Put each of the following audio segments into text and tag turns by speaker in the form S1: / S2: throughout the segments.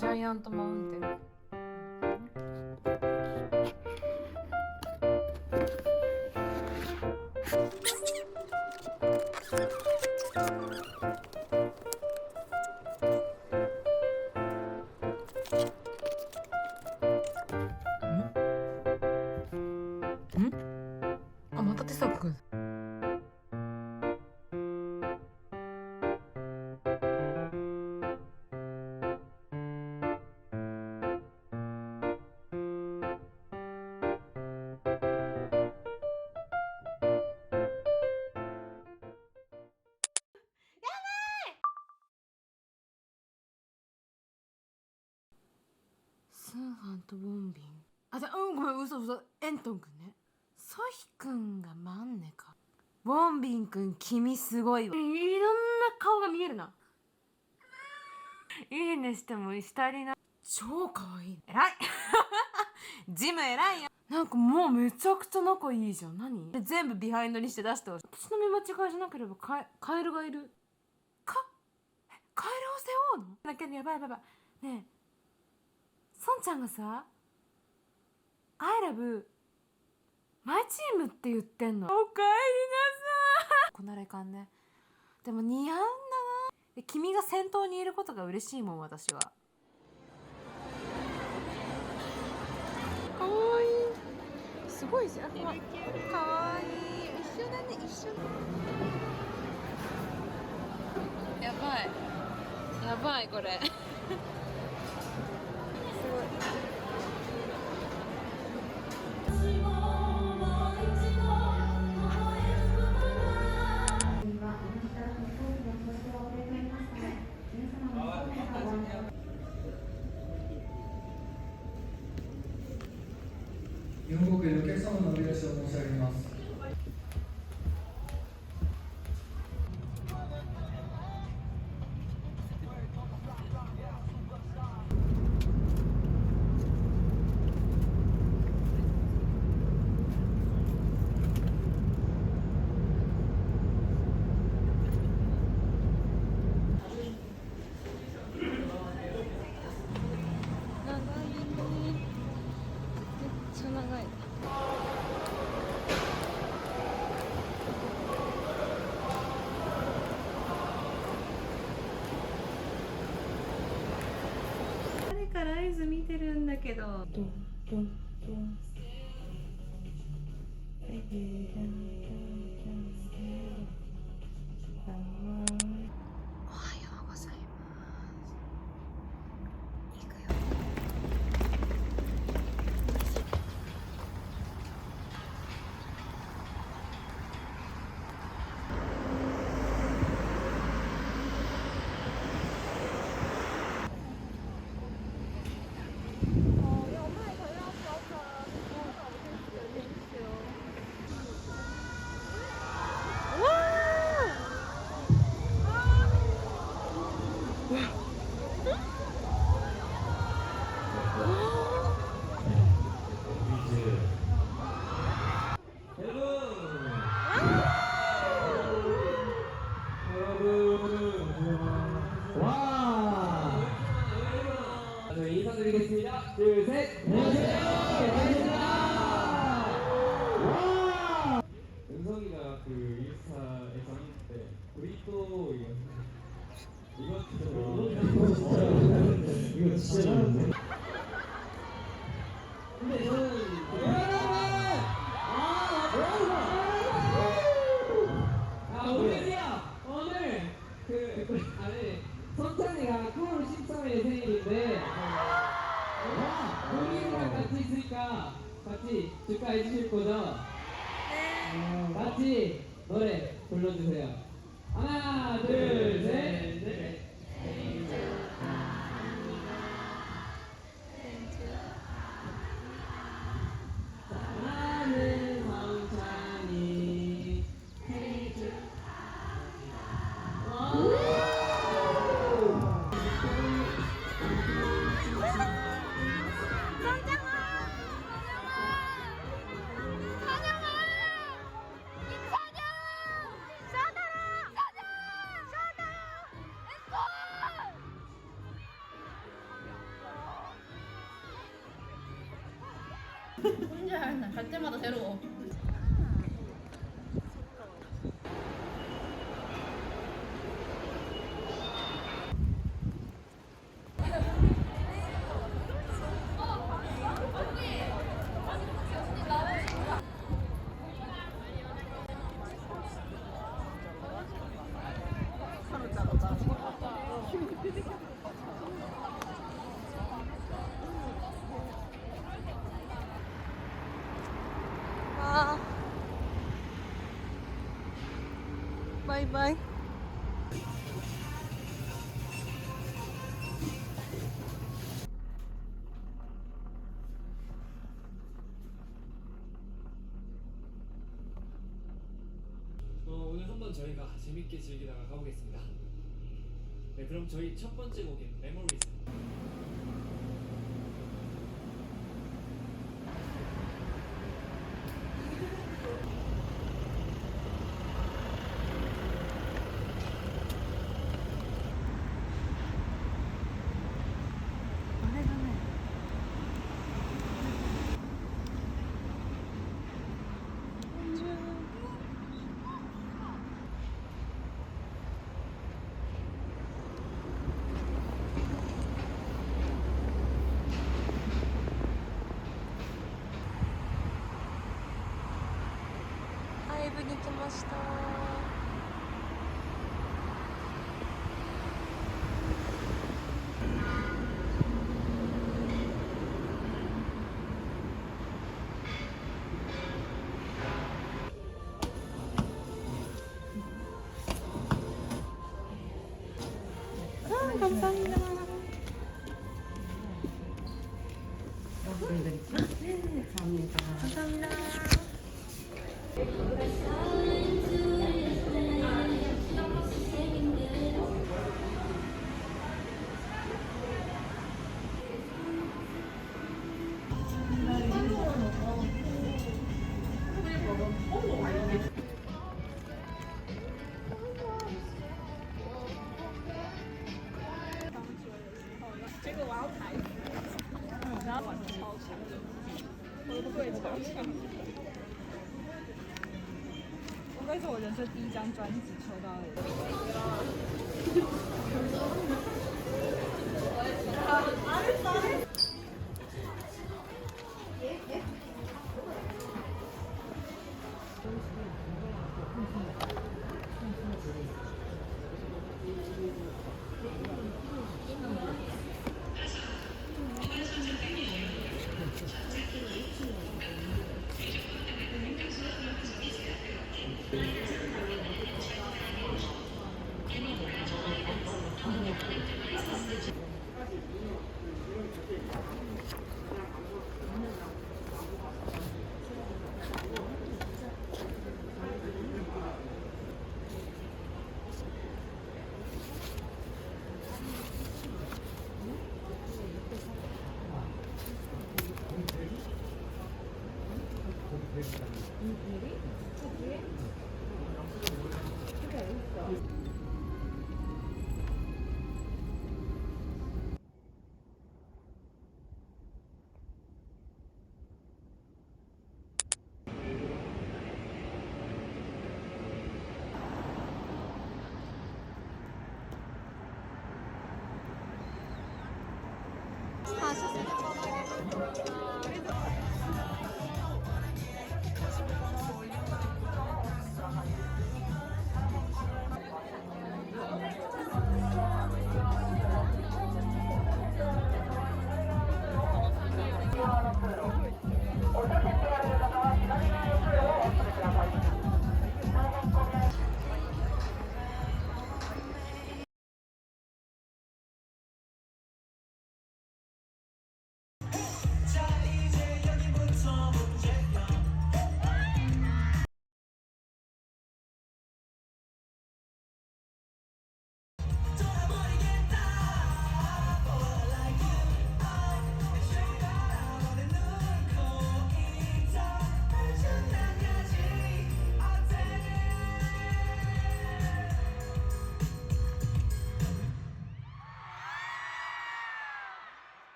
S1: ジャイアントマウンテン。あ、また手作くん。スンファンとウォンビン。あ、ごめん、嘘。エントンくんね。ソヒくんがマンネか。ウォンビンくん、君すごいわ。いろんな顔が見えるな。いいねしてもしたりな。超かわいい。偉いジム偉いよ。なんかもうめちゃくちゃ仲いいじゃん。何で全部ビハインドにして出してほしい。私の見間違いじゃなければカエルがいる。カエルを背負うのだけどやばい。ねえ、ソンちゃんがさ、I love my チームって言ってんの。おかえりなさい。こなれかんね。でも似合うんだな。で、君が先頭にいることが嬉しいもん、私は。かわいい。すごいじゃん。かわいい。一緒だね、一緒。やばいこれ。すごい。
S2: 日本国へのお客様のお呼び出しを申し上げます。
S1: 誰かライズ見てるんだけど。おはようございます。行くよ。
S3: 인사드리겠습니다. 둘, 셋. 안녕하세요. 반갑습니다. 은성이가 그 인스타에서 했는데 브리또 이거 진짜 잘하는데. 근데 저는 오늘 그 안에 선찬이가 9월 13일 생일인데 본인이랑 같이 있으니까 같이 축하해 주실 거죠? 네. 같이 노래 불러주세요. 하나, 둘, 셋, 넷. 생일 축하합니다. 생일 축하합니다. 사랑하는 성찬이 생일 축하합니다.
S4: 혼자 하나 갈 때마다 새로워.
S5: 아. 바이바이.
S3: 오늘 한번 저희가 재밌게 즐기다가 가보겠습니다. 네, 그럼 저희 첫 번째 곡인 메모리즈.
S5: 라이브に来ました。감사합니다. 감사합니다.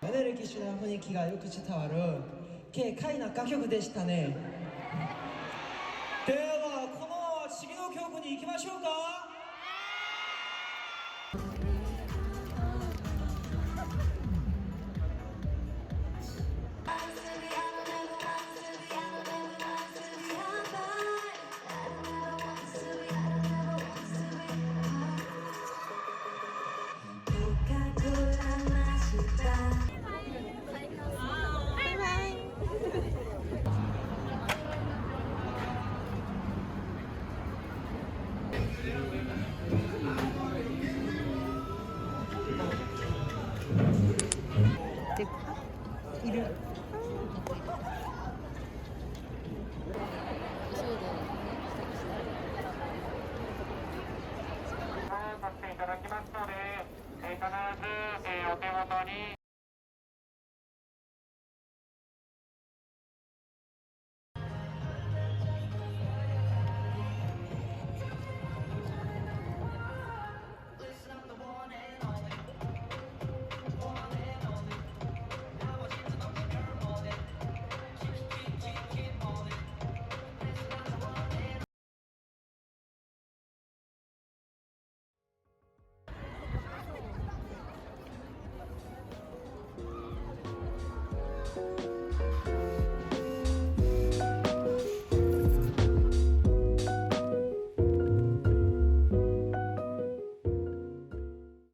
S6: エネルギッシュな雰囲気がよく伝わる軽快な歌曲でしたね。ではこの次の曲に行きましょうか。
S7: させていただきますので、必ず、お手元に、